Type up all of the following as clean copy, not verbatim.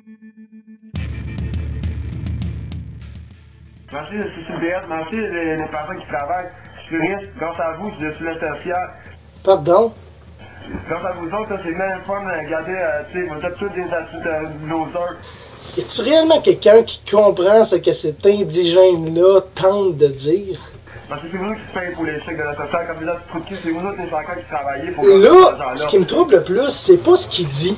Merci le CCBS, merci les personnes qui travaillent. Je suis risque, grâce à vous, je suis fier. Pardon? Grâce à vous autres, c'est même fun de regarder, tu sais, vous êtes tous des attitudes de nos heures. Y a-tu réellement quelqu'un qui comprend ce que cet indigène-là tente de dire? Parce que c'est vous qui se payez pour les chèques de la sociale, comme les autres trous de cul, c'est vous autres les chacun qui travaillez pour... Là, ce qui me trouble le plus, c'est pas ce qu'il dit.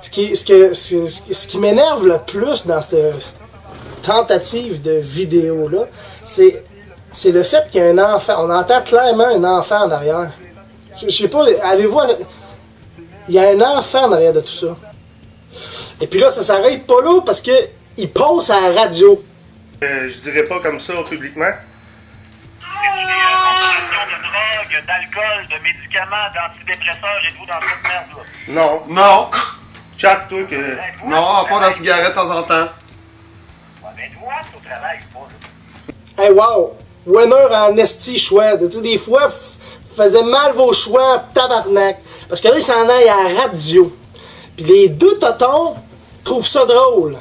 Ce qui m'énerve le plus dans cette tentative de vidéo-là, c'est le fait qu'il y a un enfant. On entend clairement un enfant en arrière. Je sais pas, avez-vous... Il y a un enfant en arrière de tout ça. Et puis là, ça s'arrête pas là parce que il passe à la radio. Je dirais pas comme ça publiquement. Consommation de drogue, d'alcool, de médicaments, d'antidépresseurs et tout dans cette merde-là. Non. Non. Chat, toi, que... Non, pas dans la cigarette de temps en temps. Ouais, mais toi, c'est au travail, pas là. Hey, wow! Winner en esti choix. Tu sais, des fois, faisait mal vos choix en tabarnak. Parce que là, il s'en aille à la radio. Puis les deux totons trouvent ça drôle.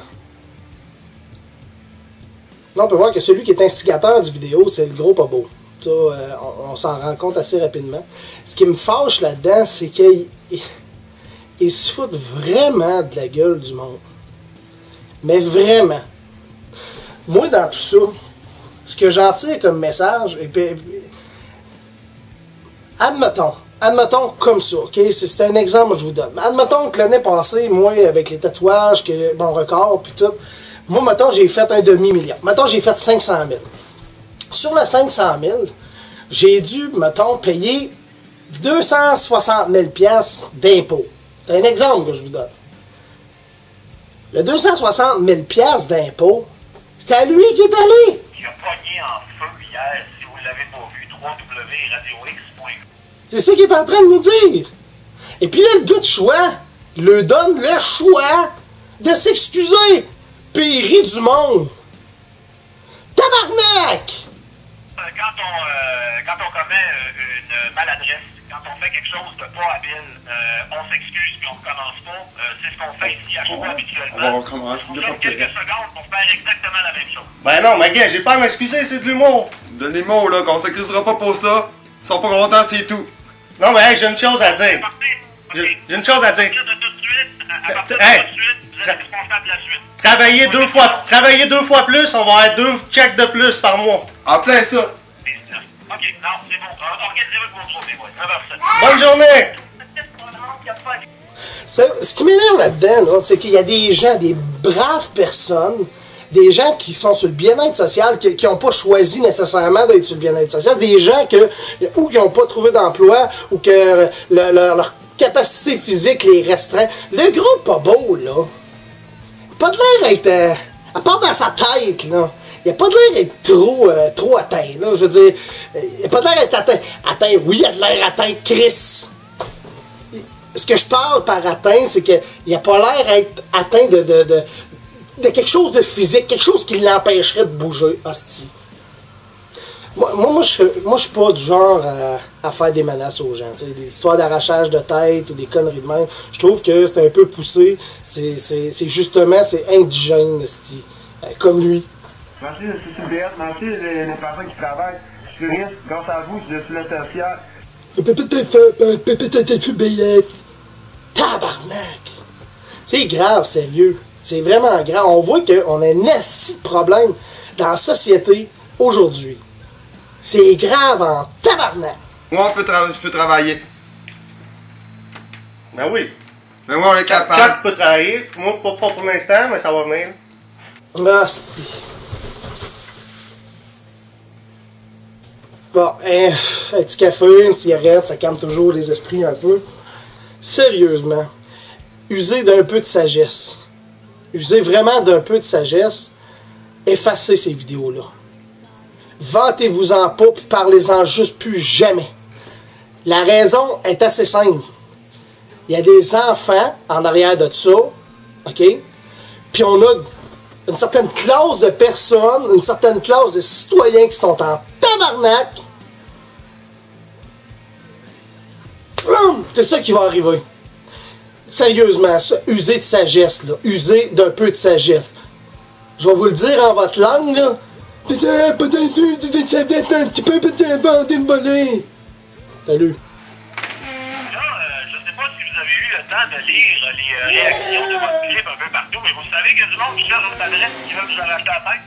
Là, on peut voir que celui qui est instigateur du vidéo, c'est le gros pas beau. Ça, on s'en rend compte assez rapidement. Ce qui me fâche là-dedans, c'est qu'il se fout vraiment de la gueule du monde. Mais vraiment. Moi, dans tout ça, ce que j'en tire comme message, et puis, admettons comme ça, ok? C'est un exemple que je vous donne. Admettons que l'année passée, moi, avec les tatouages, mon record, puis tout, moi, mettons, j'ai fait un demi-million. Mettons, j'ai fait 500 000. Sur le 500 000, j'ai dû, mettons, payer 260 000 piastres d'impôts. C'est un exemple que je vous donne. Le 260 000 piastres d'impôts, c'est à lui qui est allé. Il a pogné en feu hier, si vous ne l'avez pas vu, www.radiox.com. C'est ça qu'il est en train de nous dire. Et puis là, le gars de choix, il leur donne le choix de s'excuser. Puis il rit du monde. Tabarnak! Quand on commet une maladresse, quand on fait quelque chose de pas habile, on s'excuse puis on recommence pas. C'est ce qu'on fait ici à chaque fois habituellement. On recommence. On donne quelques secondes pour faire exactement la même chose. Ben non, mais gars, j'ai pas à m'excuser, c'est de l'humour. C'est de l'humour, là, qu'on s'accusera pas pour ça. Ils sont pas contents, c'est tout. Non, mais hey, j'ai une chose à dire. J'ai une chose à dire. À partir de tout de suite, vous êtes responsable de la suite. Travailler deux fois plus, on va avoir 2 checks de plus par mois. En plein ça. Ok, non, c'est bon. Organisez-vous pour sauver, moi. 9h07. Bonne journée! Ce qui m'énerve là-dedans, là, c'est qu'il y a des gens, des braves personnes, des gens qui sont sur le bien-être social, qui n'ont pas choisi nécessairement d'être sur le bien-être social, des gens ou qui n'ont pas trouvé d'emploi, ou que leur capacité physique les restreint. Le gros pas beau, là, pas de l'air d'être... à part dans sa tête, là, il a pas de l'air d'être trop atteint, là, je veux dire, il a pas de l'air d'être atteint, oui, il a de l'air atteint, Chris. Ce que je parle par atteint, c'est qu'il a pas l'air d'être atteint de quelque chose de physique, quelque chose qui l'empêcherait de bouger, hostie. Moi, je suis pas du genre à faire des menaces aux gens. T'sais, des histoires d'arrachage de tête ou des conneries de même. Je trouve que c'est un peu poussé. C'est justement, c'est indigène, hostie. Comme lui. Merci le CCBS, merci les personnes qui travaillent. Je suis risque, grâce à vous, je suis fier. Tabarnak! C'est grave, sérieux. C'est vraiment grave. On voit qu'on a un esti de problème dans la société aujourd'hui. C'est grave en tabarnak. Moi, je peux travailler. Ben oui. Mais moi, on est capable. Chat peut travailler. Moi, pas pour l'instant, mais ça va venir. Hostie. Bon, un petit café, une cigarette, ça calme toujours les esprits un peu. Sérieusement, usez d'un peu de sagesse. Usez vraiment d'un peu de sagesse. Effacez ces vidéos-là. Vantez-vous-en pas, puis parlez-en juste plus jamais. La raison est assez simple. Il y a des enfants en arrière de ça, ok? Puis on a une certaine classe de personnes, une certaine classe de citoyens qui sont en tabarnak. C'est ça qui va arriver. sérieusement, ça, usez de sagesse, là. Usez d'un peu de sagesse. Je vais vous le dire en votre langue, là. Peut-être de sagesse un petit peu, peut-être inventer de voler. Salut. Là, je sais pas si vous avez eu le temps de lire les réactions de votre clip un peu partout, mais vous savez qu'il y a du monde qui cherche votre adresse qui veut vous arracher la tête.